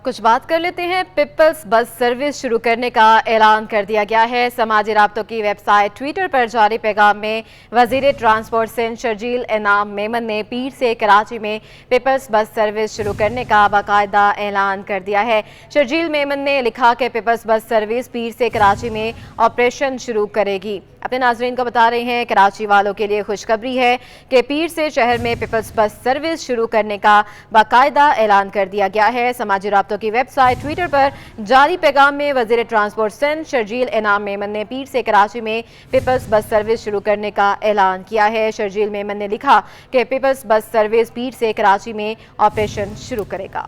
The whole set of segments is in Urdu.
کچھ بات کر لیتے ہیں۔ پیپلز بس سروس شروع کرنے کا اعلان کر دیا گیا ہے۔ سماجی رابطوں کی ویب سائٹ ٹویٹر پر جاری پیغام میں وزیر ٹرانسپورٹ سندھ شرجیل انعام میمن نے پیر سے کراچی میں پیپلز بس سروس شروع کرنے کا باقاعدہ اعلان کر دیا ہے۔ شرجیل میمن نے لکھا کہ پیپلز بس سروس پیر سے کراچی میں آپریشن شروع کرے گی۔ اپنے ناظرین کو بتا رہے ہیں کراچی والوں کے لیے خوشخبری ہے کہ پیر سے شہر میں پیپلز بس سروس شروع کرنے کا باقاعدہ اعلان کر دیا گیا ہے۔ سماجی رابطوں کی ویب سائٹ ٹویٹر پر جاری پیغام میں وزیر ٹرانسپورٹ سندھ شرجیل انعام میمن نے پیر سے کراچی میں پیپلز بس سروس شروع کرنے کا اعلان کیا ہے۔ شرجیل میمن نے لکھا کہ پیپلز بس سروس پیر سے کراچی میں آپریشن شروع کرے گا۔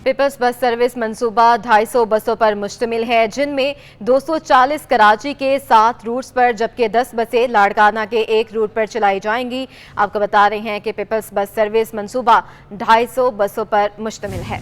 پیپلز بس سروس منصوبہ 250 بسوں پر مشتمل ہے، جن میں 240 کراچی کے 7 روٹس پر جبکہ 10 بسیں لاڑکانہ کے ایک روٹ پر چلائی جائیں گی۔ آپ کو بتا رہے ہیں کہ پیپلز بس سروس منصوبہ 250 بسوں پر مشتمل ہے۔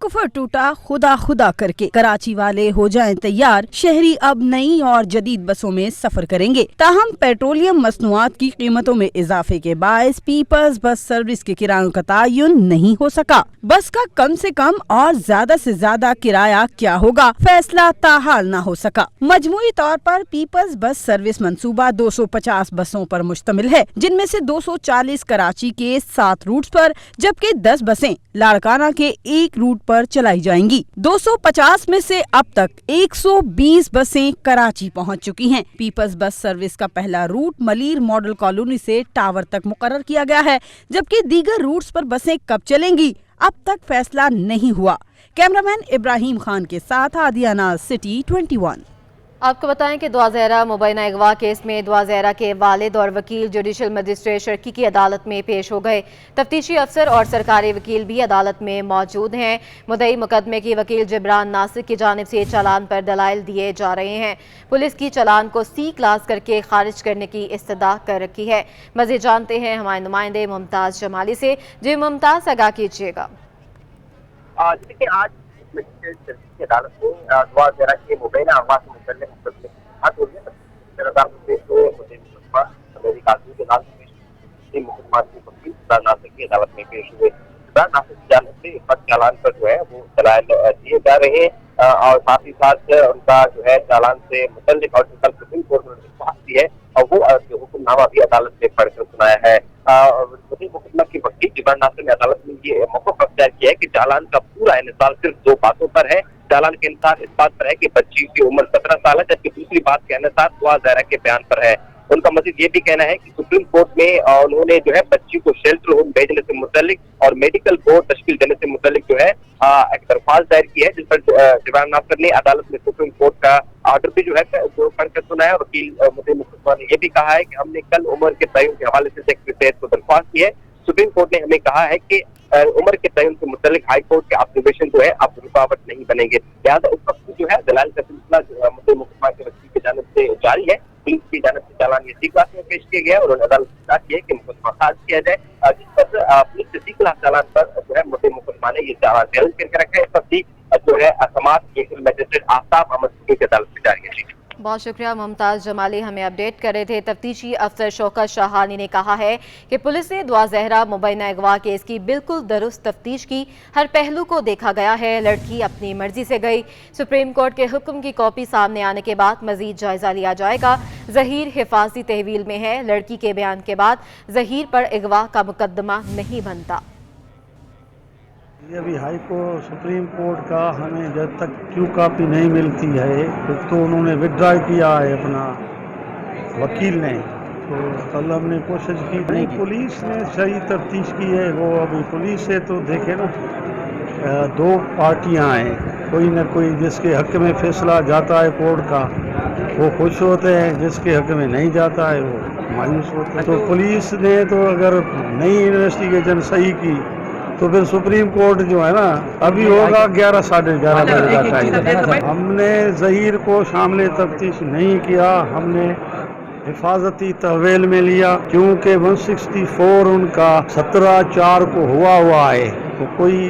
کفر ٹوٹا خدا خدا کر کے کراچی والے ہو جائیں تیار، شہری اب نئی اور جدید بسوں میں سفر کریں گے۔ تاہم پیٹرولیم مصنوعات کی قیمتوں میں اضافے کے باعث پیپلز بس سروس کے کرایوں کا تعین نہیں ہو سکا۔ بس کا کم سے کم اور زیادہ سے زیادہ کرایہ کیا ہوگا، فیصلہ تاحال نہ ہو سکا۔ مجموعی طور پر پیپلز بس سروس منصوبہ 250 بسوں پر مشتمل ہے، جن میں سے 240 کراچی کے 7 روٹس پر جبکہ 10 بسیں لاڑکانہ کے ایک روٹ پر چلائی جائیں گی۔ 250 میں سے اب تک 120 بسیں کراچی پہنچ چکی ہیں۔ پیپلز بس سروس کا پہلا روٹ ملیر ماڈل کالونی سے ٹاور تک مقرر کیا گیا ہے، جبکہ دیگر روٹس پر بسیں کب چلیں گی اب تک فیصلہ نہیں ہوا۔ کیمرامین ابراہیم خان کے ساتھ عادیہ ناز، سٹی 21۔ آپ کو بتائیں کہ دعا زہرا مبینہ اغوا کیس میں دعا زہرا کے والد اور وکیل جوڈیشل مجسٹریٹ شرکی کی عدالت میں پیش ہو گئے۔ تفتیشی افسر اور سرکاری وکیل بھی عدالت میں موجود ہیں۔ مدعی مقدمے کی وکیل جبران ناصر کی جانب سے چالان پر دلائل دیے جا رہے ہیں۔ پولیس کی چالان کو سی کلاس کر کے خارج کرنے کی استدعا کر رکھی ہے۔ مزید جانتے ہیں ہمارے نمائندے ممتاز جمالی سے۔ جی ممتاز، آگاہ کیجیے گا۔ آج کی عدالت میں دعا زہرا کے مبینہ اغوا سے متعلق مقدمے کی عدالت میں پیش ہوئے۔ ناصر کی جانب سے چالان پر جو ہے وہ دلائل دیے جا رہے ہیں اور ساتھ ہی ساتھ ان کا جو ہے چالان سے متعلق اور کل سپریم کورٹ میں درخواست دی ہے اور وہ حکم نامہ بھی عدالت میں پڑھ کر سنایا ہے۔ مقدمہ کے وکیل جبران ناصر نے عدالت میں یہ موقف اختیار کیا ہے کہ چالان کا پورا انحصار صرف 2 باتوں پر ہے۔ چالان کے انحصار اس بات پر ہے کہ بچی کی عمر 17 سال ہے، جبکہ دوسری بات کا انحصار دعا زہرا کے بیان پر ہے۔ ان کا مزید یہ بھی کہنا ہے کہ سپریم کورٹ میں انہوں نے جو ہے بچی کو شیلٹر ہوم بھیجنے سے متعلق اور میڈیکل بورڈ تشکیل دینے سے متعلق جو ہے ایک درخواست دائر کی ہے، جس پر جبران ناصر نے عدالت میں سپریم کورٹ کا آرڈر بھی جو ہے پڑھ کر سنا ہے۔ وکیل مدعی مقدمہ نے یہ بھی کہا ہے کہ ہم نے کل عمر کے تعین کے حوالے سے سیکرٹریٹ کو درخواست کی ہے۔ سپریم کورٹ نے ہمیں کہا ہے کہ عمر کے تعین سے متعلق ہائی کورٹ کے آبزرویشن جو ہے اب رکاوٹ نہیں بنیں گے، لہٰذا اس وقت جو ہے دلائل کا سلسلہ جو مدعی مقدمہ کے وکیل کی جانب سے جاری ہے۔ پولیس کی جانب سے چالان یہ سی کلاس میں پیش کیا گیا اور انہوں نے عدالت سے کہا کہ مقدمہ خارج کیا جائے، جس پر پولیس کے سی کلاس چالان پر جو ہے مدعی مقدمہ نے یہ چالان چیلنج کر کے رکھا ہے۔ تفتیش جو ہے سماعت جوڈیشل مجسٹریٹ آفتاب احمد کی عدالت سے جاری ہے۔ بہت شکریہ ممتاز جمالی، ہمیں اپڈیٹ کر رہے تھے۔ تفتیشی افسر شوکت شاہانی نے کہا ہے کہ پولیس نے دعا زہرا مبینہ اغوا کیس کی بالکل درست تفتیش کی، ہر پہلو کو دیکھا گیا ہے، لڑکی اپنی مرضی سے گئی۔ سپریم کورٹ کے حکم کی کاپی سامنے آنے کے بعد مزید جائزہ لیا جائے گا۔ ظہیر حفاظتی تحویل میں ہے، لڑکی کے بیان کے بعد ظہیر پر اغوا کا مقدمہ نہیں بنتا۔ یہ ابھی ہائی کورٹ سپریم کورٹ کا ہمیں جب تک کیوں کاپی نہیں ملتی ہے تو انہوں نے ودڈرا کیا ہے اپنا وکیل نے، تو کل ہم نے کوشش کی نہیں، پولیس نے صحیح تفتیش کی ہے۔ وہ ابھی پولیس سے تو دیکھے نا 2 پارٹیاں ہیں، کوئی نہ کوئی جس کے حق میں فیصلہ جاتا ہے کورٹ کا وہ خوش ہوتے ہیں، جس کے حق میں نہیں جاتا ہے وہ مایوس ہوتے ہیں۔ تو پولیس نے تو اگر نئی انویسٹیگیشن صحیح کی تو پھر سپریم کورٹ جو ہے نا ابھی ہوگا 11 ساڑھے 11 بجے کا ٹائم۔ ہم نے ظہیر کو شامل تفتیش نہیں کیا، ہم نے حفاظتی تحویل میں لیا کیونکہ 164 ان کا 17/4 کو ہوا ہے، تو کوئی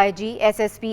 IG, SSP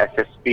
SSP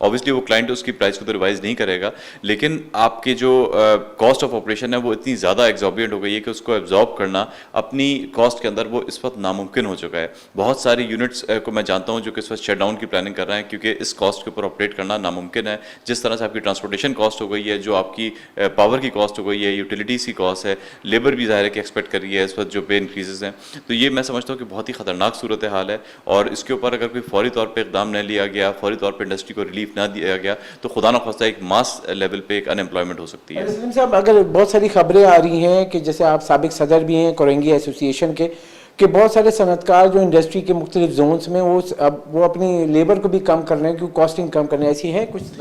آبویسلی وہ کلائنٹ اس کی پرائس کو تو ریوائز نہیں کرے گا, لیکن آپ کے جو کاسٹ آف آپریشن ہے وہ اتنی زیادہ ایگزوربینٹ ہو گئی ہے کہ اس کو ایبزارب کرنا اپنی کاسٹ کے اندر وہ اس وقت ناممکن ہو چکا ہے. بہت ساری یونٹس کو میں جانتا ہوں جو کہ اس وقت شٹ ڈاؤن کی پلاننگ کر رہے ہیں, کیونکہ اس کاسٹ کے اوپر آپریٹ کرنا ناممکن ہے. جس طرح سے آپ کی ٹرانسپورٹیشن کاسٹ ہو گئی ہے, جو آپ کی پاور کی کاسٹ ہو گئی ہے, یوٹیلیٹیز کی کاسٹ ہے, لیبر بھی ظاہر ہے کہ ایکسپیکٹ کر رہی ہے اس وقت جو پے انکریزز ہیں. تو یہ میں سمجھتا ہوں کہ بہت ہی خطرناک صورتحال ہے, اور اس کے اوپر اگر کوئی فوری طور پہ اقدام نہ لیا گیا, فوری طور پہ انڈسٹری کو ریلیف نہ دیا گیا, تو خدا نخواستہ ایک ماس لیول پہ ایک ان امپلائمنٹ ہو سکتی ہے. سلیم صاحب, اگر بہت ساری خبریں آ رہی ہیں کہ جیسے آپ سابق صدر بھی ہیں کورنگی ایسوسی ایشن کے, کہ بہت سارے صنعت کار جو انڈسٹری کے مختلف زونز میں وہ اپنی لیبر کو بھی کم کر رہے ہیں, کیونکہ کاسٹنگ کم کرنے, ایسی ہے کچھ؟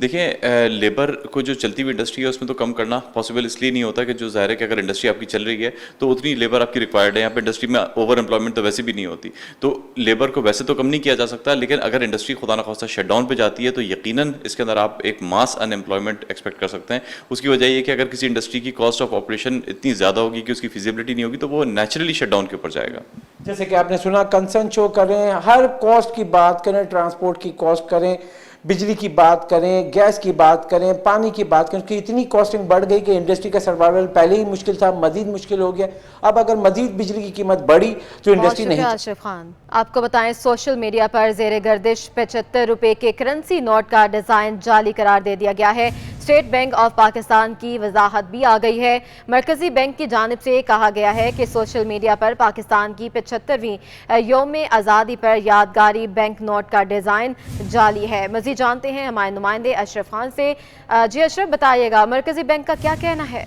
دیکھیں, لیبر کو جو چلتی ہوئی انڈسٹری ہے اس میں تو کم کرنا پاسبل اس لیے نہیں ہوتا کہ جو ظاہر ہے کہ اگر انڈسٹری آپ کی چل رہی ہے تو اتنی لیبر آپ کی ریکوائرڈ ہے. یہاں پہ انڈسٹری میں اوور امپلائمنٹ تو ویسے بھی نہیں ہوتی, تو لیبر کو ویسے تو کم نہیں کیا جا سکتا, لیکن اگر انڈسٹری خدا نخواستہ شٹ ڈاؤن پہ جاتی ہے تو یقیناً اس کے اندر آپ ایک ماس ان امپلائمنٹ ایکسپیکٹ کر سکتے ہیں. اس کی وجہ یہ کہ اگر کسی انڈسٹری کی کاسٹ آف آپریشن اتنی زیادہ ہوگی کہ اس کی فیزیبلٹی نہیں ہوگی تو وہ نیچرلی شٹ ڈاؤن کے اوپر جائے گا. جیسے کہ آپ نے سنا, کنسرن شو کریں, ہر کاسٹ کی بات کریں, ٹرانسپورٹ کی کاسٹ کریں, بجلی کی بات کریں, گیس کی بات کریں, پانی کی بات کریں, کہ اتنی کاسٹنگ بڑھ گئی کہ انڈسٹری کا سروائیول پہلے ہی مشکل تھا, مزید مشکل ہو گیا. اب اگر مزید بجلی کی قیمت بڑھی تو انڈسٹری نہیں. آصف خان, آپ کو بتائیں سوشل میڈیا پر زیر گردش 75 روپے کے کرنسی نوٹ کا ڈیزائن جعلی قرار دے دیا گیا ہے. اسٹیٹ بینک آف پاکستان کی وضاحت بھی آ گئی ہے. مرکزی بینک کی جانب سے کہا گیا ہے کہ سوشل میڈیا پر پاکستان کی 75ویں یوم آزادی پر یادگاری بینک نوٹ کا ڈیزائن جعلی ہے. مزید جانتے ہیں ہمارے نمائندے اشرف خان سے. جی اشرف, بتائیے گا مرکزی بینک کا کیا کہنا ہے؟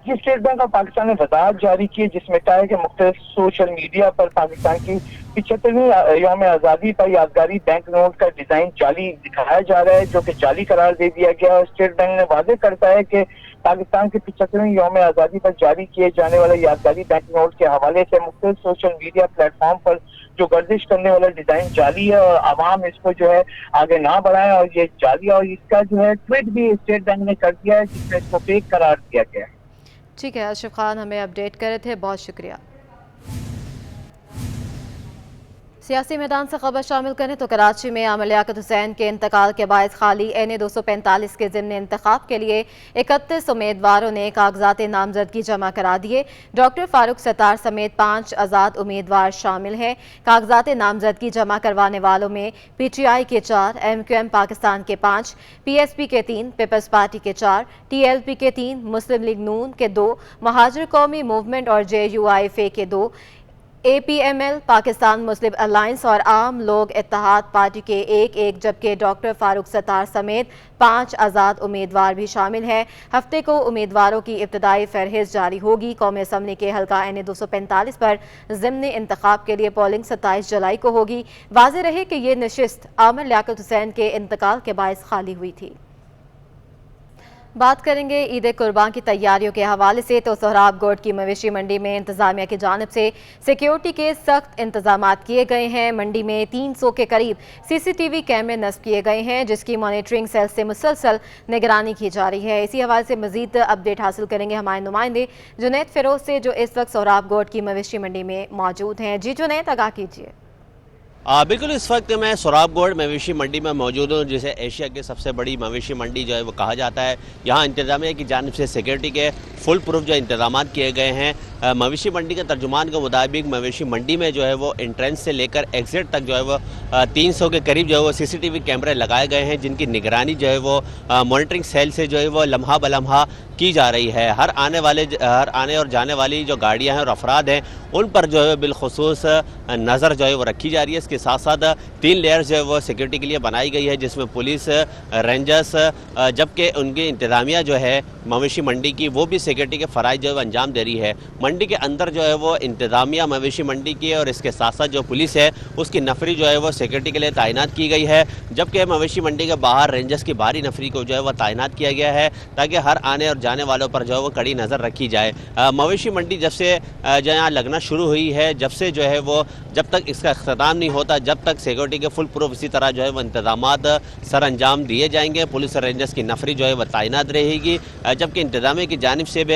اسٹیٹ بینک آف پاکستان نے وضاحت جاری کی ہے جس میں کہا ہے کہ مختلف سوشل میڈیا پر پاکستان کی 75ویں یوم آزادی پر یادگاری بینک نوٹ کا ڈیزائن جعلی دکھایا جا رہا ہے, جو کہ جعلی قرار دے دیا گیا. اور اسٹیٹ بینک نے واضح کرتا ہے کہ پاکستان کی 75ویں یوم آزادی پر جاری کیے جانے والے یادگاری بینک نوٹ کے حوالے سے مختلف سوشل میڈیا پلیٹ فارم پر جو گردش کرنے والا ڈیزائن جعلی ہے, اور عوام اس کو جو ہے آگے نہ بڑھائیں, اور یہ جعلی, اور اس کا جو ہے ٹویٹ بھی اسٹیٹ بینک نے کر دیا ہے جس میں اس کو فیک قرار دیا گیا ہے. ٹھیک ہے اشرف خان, ہمیں اپڈیٹ کر رہے تھے, بہت شکریہ. سیاسی میدان سے خبر شامل کریں تو کراچی میں عامر لیاقت حسین کے انتقال کے باعث خالی این 245 کے ضمن انتخاب کے لیے 31 امیدواروں نے کاغذات نامزدگی جمع کرا دیے. ڈاکٹر فاروق ستار سمیت 5 آزاد امیدوار شامل ہیں. کاغذات نامزدگی جمع کروانے والوں میں پی ٹی آئی کے 4, ایم کیو ایم پاکستان کے 5, پی ایس پی کے 3, پیپلز پارٹی کے 4, ٹی ایل پی کے 3, مسلم لیگ نون کے 2, مہاجر قومی موومنٹ اور جے یو آئی ایف اے کے 2, اے پی ایم ایل پاکستان مسلم الائنس اور عام لوگ اتحاد پارٹی کے 1, جبکہ ڈاکٹر فاروق ستار سمیت 5 آزاد امیدوار بھی شامل ہیں. ہفتے کو امیدواروں کی ابتدائی فہرست جاری ہوگی. قومی اسمبلی کے حلقہ این 245 پر ضمن انتخاب کے لیے پولنگ 27 جولائی کو ہوگی. واضح رہے کہ یہ نشست عامر لیاقت حسین کے انتقال کے باعث خالی ہوئی تھی. بات کریں گے عید قربان کی تیاریوں کے حوالے سے تو سہراب گوٹ کی مویشی منڈی میں انتظامیہ کی جانب سے سیکیورٹی کے سخت انتظامات کیے گئے ہیں. منڈی میں 300 کے قریب سی سی ٹی وی کیمرے نصب کیے گئے ہیں جس کی مانیٹرنگ سیل سے مسلسل نگرانی کی جا رہی ہے. اسی حوالے سے مزید اپڈیٹ حاصل کریں گے ہمارے نمائندے جنید فیروز سے جو اس وقت سہراب گوٹ کی مویشی منڈی میں موجود ہیں. جی جنید, آگاہ کیجیے. بالکل, اس وقت میں سہراب گوٹ مویشی منڈی میں موجود ہوں, جسے ایشیا کی سب سے بڑی مویشی منڈی جو ہے وہ کہا جاتا ہے. یہاں انتظامیہ کی جانب سے سیکیورٹی کے فل پروف جو انتظامات کیے گئے ہیں. مویشی منڈی کے ترجمان کے مطابق مویشی منڈی میں جو ہے وہ انٹرنس سے لے کر ایگزٹ تک جو ہے وہ 300 کے قریب جو ہے وہ سی سی ٹی وی کیمرے لگائے گئے ہیں جن کی نگرانی جو ہے وہ مانیٹرنگ سیل سے جو ہے وہ لمحہ بلمحہ کی جا رہی ہے. ہر آنے اور جانے والی جو گاڑیاں ہیں اور افراد ہیں ان پر جو ہے بالخصوص نظر جو ہے وہ رکھی جا رہی ہے. اس کے ساتھ ساتھ 3 لیئرز جو ہے وہ سیکیورٹی کے لیے بنائی گئی ہے جس میں پولیس, رینجرز, جبکہ ان کی انتظامیہ جو ہے مویشی منڈی کی وہ بھی سیکیورٹی کے فرائض جو ہے وہ انجام دے رہی ہے. منڈی کے اندر جو ہے وہ انتظامیہ مویشی منڈی کی اور اس کے ساتھ ساتھ جو پولیس ہے اس کی نفری جو ہے وہ سیکیورٹی کے لیے تعینات کی گئی ہے, جبکہ مویشی منڈی کے باہر رینجرز کی بھاری نفری کو جو ہے وہ تعینات کیا گیا ہے تاکہ ہر آنے اور جانے والوں پر جو ہے وہ کڑی نظر رکھی جائے. مویشی منڈی جب سے جو یہاں لگنا شروع ہوئی ہے, جب سے جو ہے وہ جب تک اس کا اختتام نہیں ہوتا جب تک سیکیورٹی کے فل پروف اسی طرح جو ہے وہ انتظامات سر انجام دیے جائیں گے. پولیس اور رینجرز کی نفری جو ہے وہ تعینات رہے گی, جبکہ انتظامیہ کی جانب سے بھی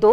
2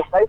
27